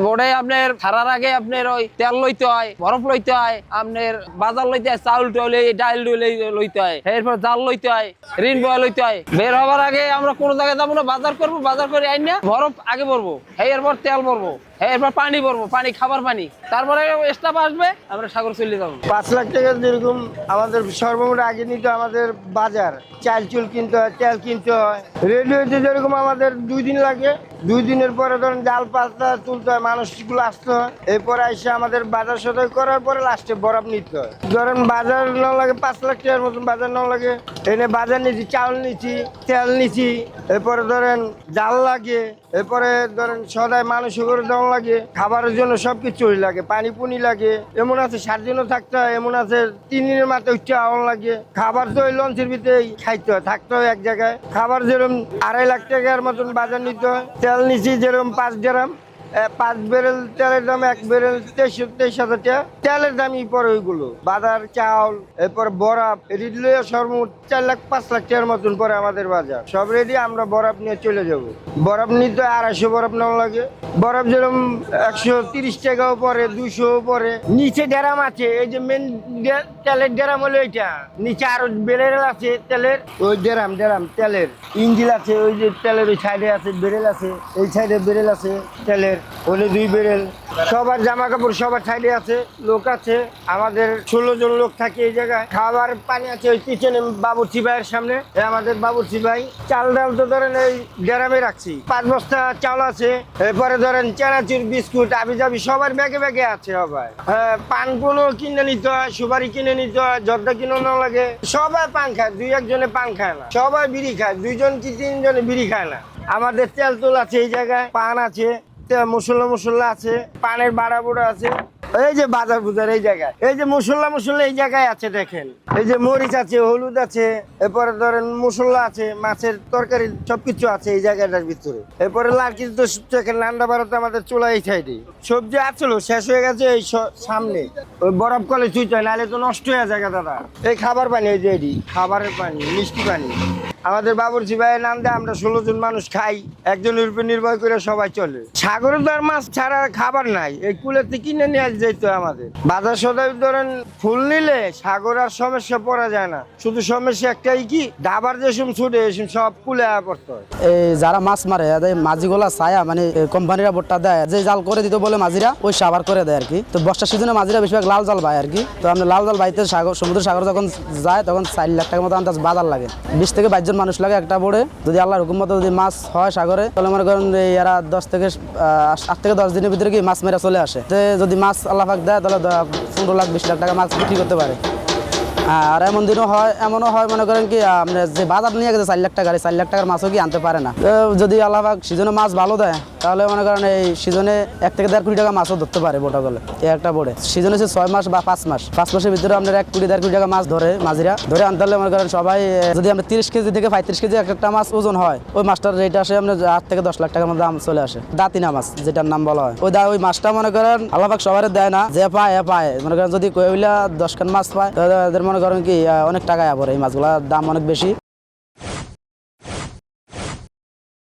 বোর্ডে আপনার ছাড়ার আগে আপনার ওই তেল লইতে হয়, বরফ লইতে হয়, আপনার বাজার লইতে হয়, চাউল টলে ডাইল লইতে হয়, এরপর জাল লইতে হয়, ঋণ বয়া লইতে হয়। বের হবার আগে আমরা কোনো জায়গায় যাবো না, বাজার করবো, বাজার করে আইন না বরফ আগে ভরবো, এরপর তেল ভরবো, এরপর পানি ভরবো, পানি খাবার পানি, তারপরে স্টাফ আসবে, আমরা সাগর চলে যাবো। 5 লাখ টাকা যেরকম আমাদের সর্বমোট আগে নিতে আমাদের বাজার চাল চুল কিনতে হয়, তেল কিনতে হয়। রেডিওতে যেরকম আমাদের 2 দিন লাগে, 2 দিনের পরে ধরেন জাল পাতা তুলতে হয়, মানুষগুলো আসতে হয়, এরপরে এসে আমাদের বাজার সদাই করার পরে লাস্টে বরফ নিতে হয়। ধরেন বাজার না লাগে 5 লাখ টাকার মতন বাজার না লাগে, এনে বাজার নিচ্ছি, চাউল নিচ্ছি, তেল নিচ্ছি, এরপরে ধরেন জাল লাগে, এরপরে ধরেন সদাই মানুষ করে দেওয়া লাগে, খাবারের জন্য সবকিছুই লাগে, পানি পুনি লাগে। এমন আছে 7 দিনও থাকতে হয়, এমন আছে 3 দিনের মাথায় উঠতে আওয়ান লাগে। খাবার তো ওই লঞ্চের ভিতরেই খাইতে হয়, থাকতে হয় এক জায়গায়। খাবার যেরকম 2.5 লাখ টাকার মতন বাজার নিতে হয়। তেল নিচ্ছি যেরকম 5 গ্রাম, 5 বেরেল তেলের দাম 1 বেরেল 23,000 টাকা। তেলের দামই পরে ওইগুলো বাজার, চাউল, এরপর বরফ রেডি লইয়া সর্বমোট 4 লাখ 5 লাখ টাকার মতন পরে আমাদের বাজার সব রেডি। আমরা বরফ নিয়ে চলে যাব। বরফ নিতে 250 বরফ নেওয়া লাগে। বরফ যেরকম 130 টাকাও পরে, 200 পরে। নিচে ড্রাম আছে, এই যে মেন তেলের ড্রাম হলো এইটা, নিচে আরো বেরেল আছে তেলের, ওই ড্রাম তেলের ইঞ্জিল আছে, ওই যে তেলের ওই সাইডে আছে বেরেল আছে, এই সাইডে বেরেল আছে তেলের, ওলে 2 বেরেল। সবার জামা কাপড় সবার সাইডে আছে, লোক আছে আমাদের 16 জন লোক থাকে এই জায়গায়। খাবার পানি আছে ওই কিচেনে বাবুর্চি ভাইয়ের সামনে, আমাদের বাবুর্চি ভাই। চাল ডাল তো ধরেন এই ড্রামে রাখছি, 5 বস্তা চাল আছে। এরপরে ধরেন চানাচুর, বিস্কুট, আবি যাবি সবার ব্যাগে ব্যাগে আছে সবাই। পানগুলো কিনে নিতে হয়, সুপারি কিনে নিতে হয়, জর্দা কিনে নেওয়া লাগে। সবাই পান খায়, 2-1 জনে পান খায় না, সবাই বিড়ি খায়, 2 জন কি 3 জনে বিড়ি খায় না। আমাদের তেল তুল আছে এই জায়গায়, পান আছে, মশলা আছে, পানের বাড়া বুড়া আছে। এই যে বাজার বুজার এই জায়গায়, এই যে মশলা এই জায়গায় আছে দেখেন, এই যে মরিচ আছে, হলুদ আছে, এরপরে ধরেন মশলা আছে, মাছের তরকারি সবকিছু আছে এই জায়গাটার ভিতরে। এরপরে লার্কি তো দেখেন নান্ডা ভারতে আমাদের চুলা এই সাইডে। সবজি আসলো শেষ হয়ে গেছে এই সামনে, ওই বরফ কলে চুইতে হয়, নাহলে তো নষ্ট হয়ে যায় দাদা। এই খাবার পানি, এই যে এটি খাবারের পানি, মিষ্টি পানি। আমাদের বাবুর্চি ভাইয়ের নাম দিয়ে আমরা 16 জন মানুষ খাই, একজনের উপর নির্ভর করে সবাই চলে। সাগরের তো আর মাছ ছাড়া খাবার নাই, এই কুলেতে কিনে নিয়ে যেতে হয় আমাদের। বাজার সদাই ধরেন ফুল নিলে সাগর আর সমস্যা পড়া যায় না, শুধু সমস্যা একটাই কি দাবার যেসব ছুটে এসব সব কুলে পড়তে হয়। এই যারা মাছ মারে মাঝিগুলা ছায়া মানে কোম্পানিরা বোটটা দেয়, যে জাল করে দিতে বলে মাঝিরা ওই সাবার করে দেয় আর কি। তো বর্ষার সিজনে মাঝিরা বেশিরভাগ লাল জাল পায় আর কি। তো আমরা লাল জাল বাইতে সমুদ্র সাগর যখন যায় তখন 4 লাখ টাকার মতো আন্দাজ বাজার লাগে। 20 থেকে 22 জন মানুষ লাগে একটা বোর্ডে। যদি আল্লাহর হুকুম মতো যদি মাছ হয় সাগরে, তাহলে মনে করেন এরা 8 থেকে 10 দিনের ভিতরে কি মাছ মেরা চলে আসে। যদি মাছ আল্লাহ পাক দেয় তাহলে 15 লাখ 20 লাখ টাকা মাছ বিক্রি করতে পারে। আর এমনও হয় মনে করেন কি যে বাজার নিয়ে গেছে 4 লাখ টাকার, 4 লাখ টাকার মাছও কি আনতে পারে না। যদি আল্লাহ পাক সিজনে মাছ ভালো দেয় তাহলে মনে করেন এই সিজনে 1 থেকে 1.5 কোটি টাকা মাছও ধরতে পারে বোটা গেলে। এই একটা বোর্ডে সিজন হচ্ছে 6 মাস বা 5 মাস। 5 মাসের ভিতরে আপনার 1 কোটি 1.5 কোটি টাকা মাছ ধরে মাঝিরা। ধরে আনতে হলে মনে করেন সবাই যদি আমরা 30 কেজি থেকে 35 কেজি একটা মাছ ওজন হয়, ওই মাছটার রেট আসে আপনার 8 থেকে 10 লাখ টাকার মধ্যে দাম চলে আসে। দাঁতিনা মাছ যেটার নাম বলা হয়, ওই মাছটা মনে করেন আল্লাহ পাক সবার দেয় না, যে পায় মনে করেন যদি কইলা 10 খান মাছ পায় তাদের মনে করেন কি অনেক টাকা পড়ে। এই মাছগুলোর দাম অনেক বেশি।